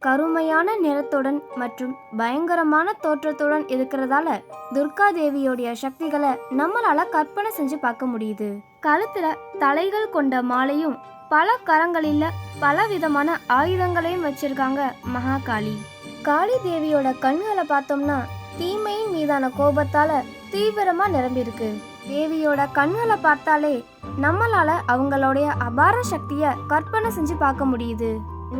கருமையான நிறத்துடன் மற்றும் பயங்கரமான தோற்றத்துடன் இருக்கிறதால துர்கா தேவியோடைய சக்திகளை நம்மளால கற்பனை செஞ்சு பார்க்க முடியுது. கழுத்துல தலைகள் கொண்ட மாலையும் பல கரங்களில் பல விதமான ஆயுதங்களையும் வச்சிருக்காங்க மகாகாளி. காளி தேவியோட கண்களை பார்த்தோம்னா தீமையின் மீதான கோபத்தால தீவிரமா நிரம்பியிருக்கு. தேவியோட கண்களை பார்த்தாலே நம்மளால அவங்களுடைய அபார சக்திய கற்பனை செஞ்சு பார்க்க முடியுது.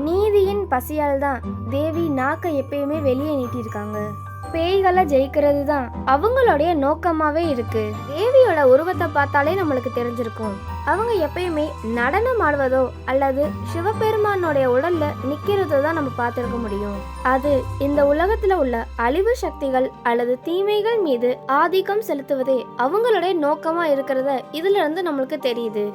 நீதியின் பசியால் தான் தேவி நாக்கை எப்பயுமே வெளியே நீட்டிருக்காங்க. பேய்களை ஜெயிக்கிறது தான் அவங்களுடைய நோக்கமாவே இருக்கு. தேவியோட உருவத்தை பார்த்தாலே நம்மளுக்கு தெரிஞ்சிருக்கும். அவங்க எப்பயுமே நடனம் ஆடுவதோ அல்லது சிவபெருமானோடைய உடல்ல நிக்கிறதோ தான் நம்ம பார்த்திருக்க முடியும். அது இந்த உலகத்துல உள்ள அழிவு சக்திகள் அல்லது தீமைகள் மீது ஆதிக்கம் செலுத்துவதே அவங்களுடைய நோக்கமா இருக்கிறத இதுல இருந்து நம்மளுக்கு தெரியுது.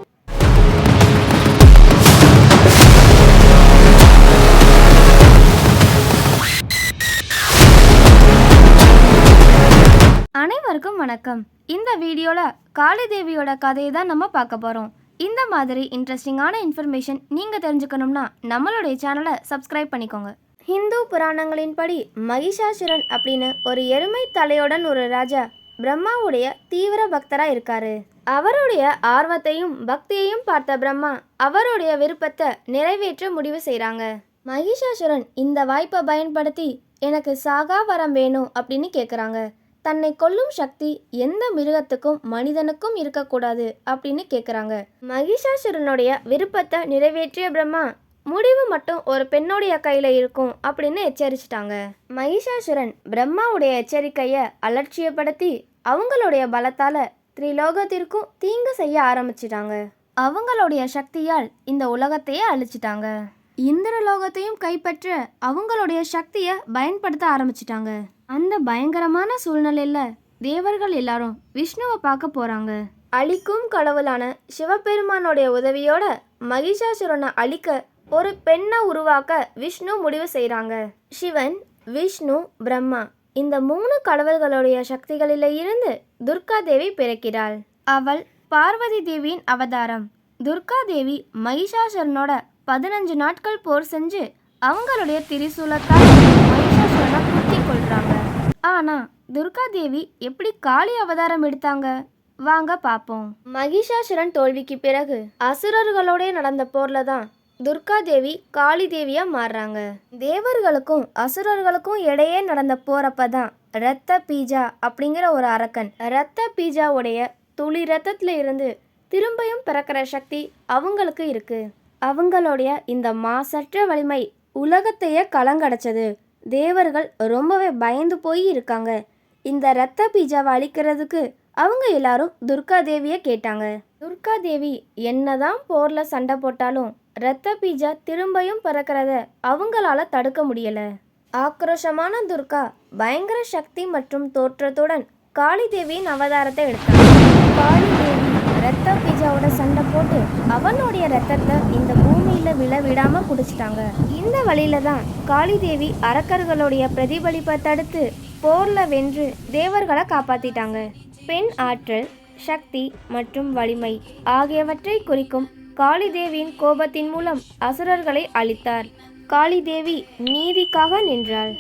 அனைவருக்கும் வணக்கம். இந்த வீடியோல காளி தேவியோட கதையை தான் நம்ம பார்க்க போறோம். இந்த மாதிரி இன்ட்ரெஸ்டிங்கான இன்ஃபர்மேஷன் நீங்க தெரிஞ்சுக்கணும்னா நம்மளுடைய சேனலை சப்ஸ்கிரைப் பண்ணிக்கோங்க. ஹிந்து புராணங்களின்படி மகிஷாசுரன் அப்படின்னு ஒரு எருமை தலையுடன் ஒரு ராஜா பிரம்மாவுடைய தீவிர பக்தரா இருக்காரு. அவருடைய ஆர்வத்தையும் பக்தியையும் பார்த்த பிரம்மா அவருடைய விருப்பத்தை நிறைவேற்ற முடிவு செய்றாங்க. மகிஷாசுரன் இந்த வாய்ப்பை பயன்படுத்தி எனக்கு சாகா வரம் வேணும் அப்படின்னு கேட்குறாங்க. தன்னை கொல்லும் சக்தி எந்த மிருகத்துக்கும் மனிதனுக்கும் இருக்கக்கூடாது அப்படின்னு கேட்குறாங்க. மகிஷாசுரனுடைய விருப்பத்தை நிறைவேற்றிய பிரம்மா முடிவு மட்டும் ஒரு பெண்ணுடைய கையில் இருக்கும் அப்படின்னு எச்சரிச்சிட்டாங்க. மகிஷாசுரன் பிரம்மாவுடைய எச்சரிக்கையை அலட்சியப்படுத்தி அவங்களுடைய பலத்தால திரிலோகத்திற்கும் தீங்கு செய்ய ஆரம்பிச்சிட்டாங்க. அவங்களுடைய சக்தியால் இந்த உலகத்தையே அழிச்சிட்டாங்க. இந்திரலோகத்தையும் கைப்பற்ற அவங்களுடைய சக்தியை பயன்படுத்த ஆரம்பிச்சிட்டாங்க. அந்த பயங்கரமான சூழ்நிலையில தேவர்கள் எல்லாரும் விஷ்ணுவை பார்க்க போறாங்க. அழிக்கும் கடவுளான சிவபெருமானுடைய உதவியோட மகிஷாசுரனை அழிக்க ஒரு பெண்ணை உருவாக்க விஷ்ணு முடிவு செய்றாங்க. சிவன், விஷ்ணு, பிரம்மா இந்த 3 கடவுள்களுடைய சக்திகளில இருந்து துர்கா தேவி பிறக்கிறாள். அவள் பார்வதி தேவியின் அவதாரம். துர்கா தேவி மகிஷாசுரனோட 15 நாட்கள் போர் செஞ்சு அவங்களுடைய திரிசூலத்தால் மகிஷாசுரனை குத்தி கொள்றாங்க. ஆனா துர்கா தேவி எப்படி காளி அவதாரம் எடுத்தாங்க? வாங்க பாப்போம். மகிஷாசுரன் தோல்விக்கு பிறகு அசுரர்களோட நடந்த போர்ல தான் துர்கா தேவி காளி தேவியா மாறுறாங்க. தேவர்களுக்கும் அசுரர்களுக்கும் இடையே நடந்த போறப்பதான் ரத்த பீஜா அப்படிங்கிற ஒரு அரக்கன் ரத்த பீஜாவுடைய துளி ரத்தத்துல இருந்து திரும்பியும் பிறக்கிற சக்தி அவங்களுக்கு இருக்கு. அவங்களுடைய இந்த மாசற்ற வலிமை உலகத்தையே கலங்கடைச்சது. தேவர்கள் ரொம்பவே பயந்து போய் இருக்காங்க. இந்த ரத்த பீஜாவை அழிக்கிறதுக்கு அவங்க எல்லாரும் துர்கா தேவியை கேட்டாங்க. துர்கா தேவி என்னதான் போர்ல சண்டை போட்டாலும் ரத்த பீஜா திரும்பியும் பிறக்கிறத அவங்களால தடுக்க முடியல. ஆக்ரோஷமான துர்கா பயங்கர சக்தி மற்றும் தோற்றத்துடன் காளி தேவியின் அவதாரத்தை எடுத்தாங்க. காளி தேவி ரத்த பீஜாவோட சண்டை போட்டு அவனுடைய ரத்தத்தை இந்த பூமியில விழ விடாம குடிச்சிட்டாங்க. இந்த வழியில தான் காளி தேவி அரக்கர்களுடைய பிரதிபலிப்பை தடுத்து போர்ல வென்று தேவர்களை காப்பாத்திட்டாங்க. பெண் ஆற்றல், சக்தி மற்றும் வலிமை ஆகியவற்றை குறிக்கும் காளி தேவியின் கோபத்தின் மூலம் அசுரர்களை அழித்தார். காளி தேவி நீதிக்காக நின்றாள்.